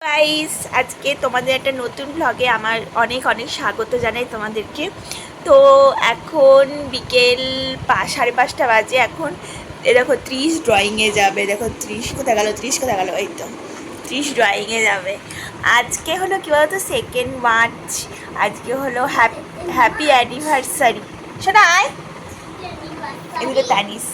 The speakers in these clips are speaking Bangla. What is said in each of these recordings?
গাইস, আজকে তোমাদের একটা নতুন ব্লগে আমার অনেক অনেক স্বাগত জানাই তোমাদেরকে। তো এখন বিকেল 5:30 বাজে। এখন দেখো 30 ড্রয়িংয়ে যাবে। দেখো 30 কোথায় গেল, 30 কোথায় গেল, এই তো 30 ড্রয়িংয়ে যাবে। আজকে হলো কী বলতো, 2 মার্চ। আজকে হলো হ্যাপি অ্যানিভার্সারি। শোনা আয় এদিকে তানিস।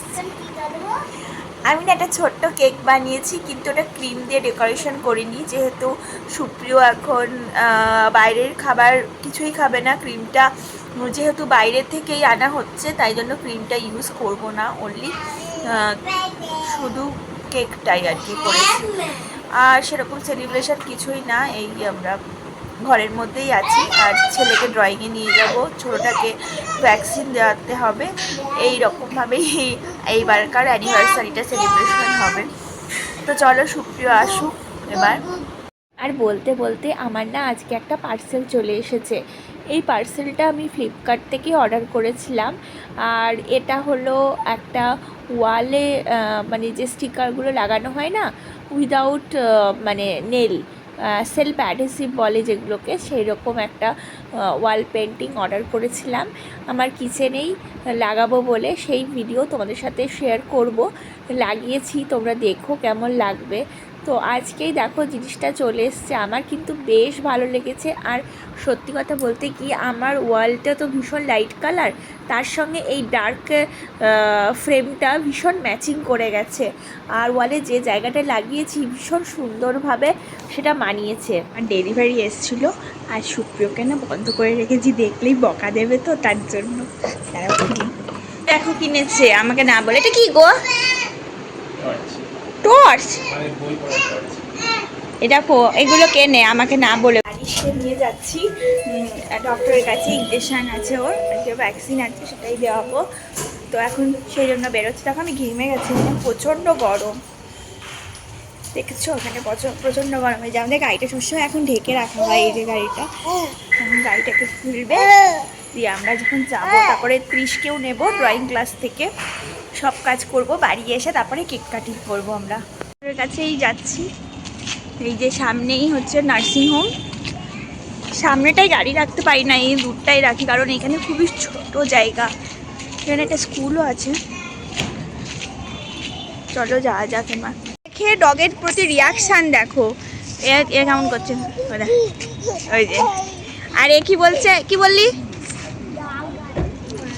আমি না একটা ছোট্ট কেক বানিয়েছি, কিন্তু ওটা ক্রিম দিয়ে ডেকোরেশন করিনি, যেহেতু সুপ্রিয় এখন বাইরের খাবার কিছুই খাবে না। ক্রিমটা যেহেতু বাইরের থেকেই আনা হচ্ছে, তাই জন্য ক্রিমটা ইউজ করব না, অনলি শুধু কেকটাই আর কি করেছি। আর সেরকম সেলিব্রেশন কিছুই না, এই আমরা ঘরের মধ্যেই আছি। আর ছেলেকে ড্রয়িংয়ে নিয়ে যাব, ছোটোটাকে ভ্যাকসিন দেওয়াতে হবে। এই রকমভাবেই এইবারকার অ্যানিভার্সারিটা সেলিব্রেশন হবে। তো চলো সুপ্রিয় আসুক এবার। আর বলতে বলতে আমার না আজকে একটা পার্সেল চলে এসেছে। এই পার্সেলটা আমি ফ্লিপকার্ট থেকে অর্ডার করেছিলাম। আর এটা হলো একটা ওয়ালে মানে যে স্টিকারগুলো লাগানো হয় না, উইদাউট মানে নেল, সেলফ অ্যাডহেসিভ বলে যেগুলোকে, সেই রকম একটা ওয়াল পেন্টিং অর্ডার করেছিলাম আমার কিচেনেই লাগাবো বলে। সেই ভিডিও তোমাদের সাথে শেয়ার করব। লাগিয়েছি, তোমরা দেখো কেমন লাগবে। তো আজকেই দেখো জিনিসটা চলে এসছে, আমার কিন্তু বেশ ভালো লেগেছে। আর সত্যি কথা বলতে কি, আমার ওয়ালটা তো ভীষণ লাইট কালার, তার সঙ্গে এই ডার্ক ফ্রেমটা ভীষণ ম্যাচিং করে গেছে। আর ওয়ালে যে জায়গাটা লাগিয়েছি ভীষণ সুন্দরভাবে সেটা মানিয়েছে। আর ডেলিভারি এসেছিলো, আর সুপ্রিয়কে না বন্ধ করে রেখেছি, দেখলেই বকা দেবে, তো তার জন্য দেখো কিনেছে আমাকে না বলে। এটা কি গো? টর্চ? এটা এগুলো কেনে আমাকে না বলে। আলিশকে নিয়ে যাচ্ছি ডক্টরের কাছে, ইনজেকশন আছে ওর, যে ভ্যাকসিন আছে সেটাই দেওয়াবো। তো এখন সেই জন্য বেরোচ্ছি। তখন আমি ঘেমে গেছি, প্রচণ্ড গরম, দেখেছো ওখানে প্রচণ্ড গরম হয়ে যায়। আমাদের গাড়িটা সবসময় এখন ঢেকে রাখা হয়, এই যে গাড়িটা, এখন গাড়িটাকে খুলবে দিয়ে আমরা যখন যাবো, তারপরে 30কেও নেব ড্রয়িং ক্লাস থেকে, সব কাজ করব, বাড়ি এসে তারপরে কেক কাটিং করবো। আমরা ওর কাছেই যাচ্ছি। এই যে সামনেই হচ্ছে নার্সিংহোম, সামনেটাই গাড়ি রাখতে পারি না, এই দূরটাই রাখি, কারণ এখানে খুবই ছোট জায়গা। এখানে একটা স্কুলও আছে। চলো যাওয়া যাক। এবার দেখে ডগের প্রতি রিয়াকশান দেখো, এ কেমন করছে ওই যে। আর এ কি বলছে, কি বললি?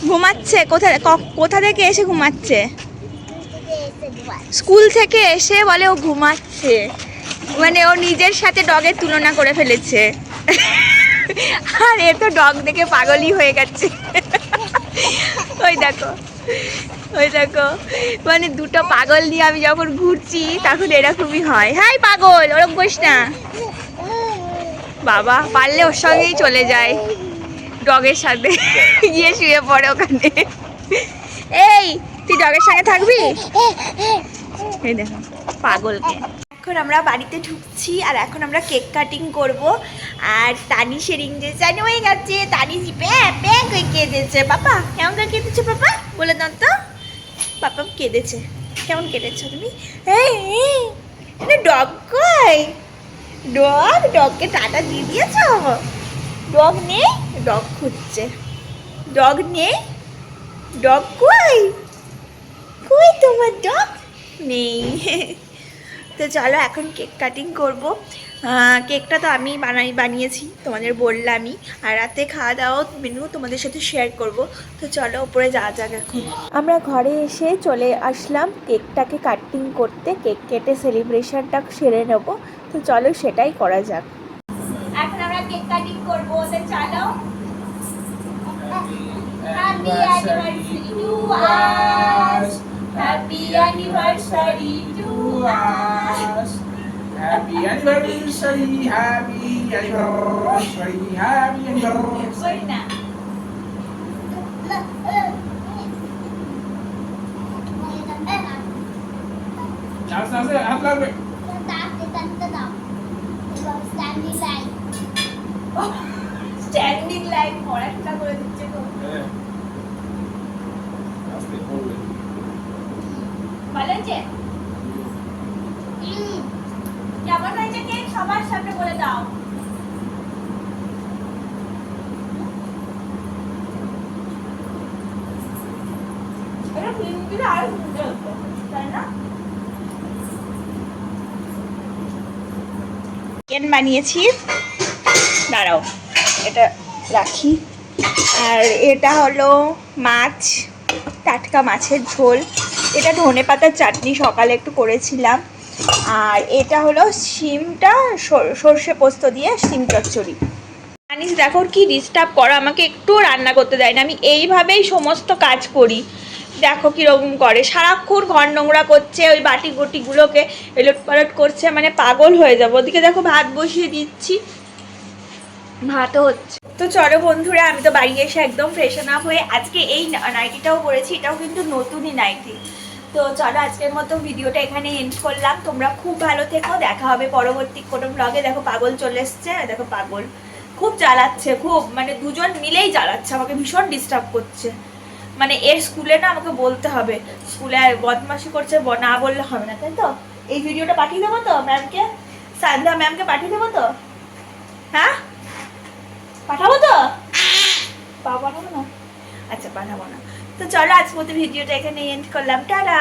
ঘুমাচ্ছে? কোথা থেকে এসে ঘুমাচ্ছে? স্কুল থেকে এসে বলে ও ঘুমাচ্ছে, মানে ও নিজের সাথে ডগের তুলনা করে ফেলেছে। আর এ তো ডগ দেখে পাগলই হয়ে গেছে। ওই দেখো, ওই দেখো, মানে দুটো পাগল নিয়ে আমি যখন ঘুরছি তখন এরকমই হয়। হ্যাঁ পাগল, ওরকম করিস না বাবা, পারলে ওর সঙ্গেই চলে যায়, ডগের সাথে গিয়ে শুয়ে পড়ে ওখানে। এই তুই ডগের সঙ্গে থাকবি? এই দেখো পাগলকে। এখন আমরা বাড়িতে ঢুকছি, আর এখন আমরা কেক কাটিং করব। আর তানিশের ইঞ্জেকশন হয়ে গেছে, তানিশ প্যাঁ করে কেঁদেছে। পাপা কেমন করে কেঁদেছে? পাপা বলে দাও তো। পাপা কেঁদেছে, কেমন কেঁদেছো তুমি? ডগ কই? ডগকে টাটা দিয়ে দিয়েছ? ডগ নেই, ডগ খুঁজছে। ডগ নেই, ডগ কই? কই তোমার ডগ? নেই। তো চলো এখন কেক কাটিং করব। কেকটা তো আমি বানিয়েছি, তোমাদের বললামই। আর রাতে খাওয়া দাওয়া মেনু তোমাদের সাথে শেয়ার করব। তো চলো উপরে যাওয়া যাক। এখন আমরা ঘরে এসে চলে আসলাম কেকটাকে কাটিং করতে, কেক কেটে সেলিব্রেশনটা সেরে নেব। তো চলো সেটাই করা যাক। এখন আমরা কেক কাটিং করব, তো চলো। Happy anniversary to us, happy anniversary to us, Happy anniversary, happy anniversary, happy anniversary. আস্তে হাত লাগবে। স্ট্যান্ডিং লাইন পড়াশোনা করে দিচ্ছে তো। আস্তে করবে। ভালো আছে? কেমন হয়েছে কেক? সবার সামনে বলে দাও। এটা ক্লিন দিলে আর সুন্দর হতো, তাই না? চিকেন বানিয়েছি, দাঁড়াও এটা রাখি। আর এটা হলো মাছ, টাটকা মাছের ঝোল। এটা ধনেপাতার চাটনি সকালে একটু করেছিলাম। আর এটা হলো শিমটা সর্ষে পোস্ত দিয়ে শিম চচ্চড়ি। জানিস দেখো কি ডিস্টার্ব করো, আমাকে একটু রান্না করতে দেয় না। আমি এইভাবেই সমস্ত কাজ করি, দেখো কীরকম করে, সারাক্ষণ ঘর নোংরা করছে, ওই বাটি গুটিগুলোকে এলোট পালট করছে, মানে পাগল হয়ে যাবো। ওদিকে দেখো ভাত বসিয়ে দিচ্ছি, ভাতও হচ্ছে। তো চলো বন্ধুরা, আমি তো বাড়ি এসে একদম ফ্রেশন আপ হয়ে আজকে এই নাইটিটাও পরেছি, এটাও কিন্তু নতুনই নাইটি। তো চলো আজকের মতো ভিডিওটা এখানে এন্ড করলাম। তোমরা খুব ভালো থেকো, দেখা হবে পরবর্তী কোনো ব্লগে। দেখো পাগল চলে এসছে, দেখো পাগল খুব জ্বালাচ্ছে, খুব মানে দুজন মিলেই জ্বালাচ্ছে, আমাকে ভীষণ ডিস্টার্ব করছে। মানে এর স্কুলে না আমাকে বলতে হবে, স্কুলে বদমাশি করছে, না বললে হবে না, তাই তো? এই ভিডিওটা পাঠিয়ে দেবো তো ম্যামকে, সন্ধ্যা ম্যামকে পাঠিয়ে দেবো তো? হ্যাঁ পাঠাবো তো? পাঠাবো না? আচ্ছা পাঠাবো না। তো চলো আজকের মতো ভিডিওটা এখানে এন্ড করলাম, টাটা।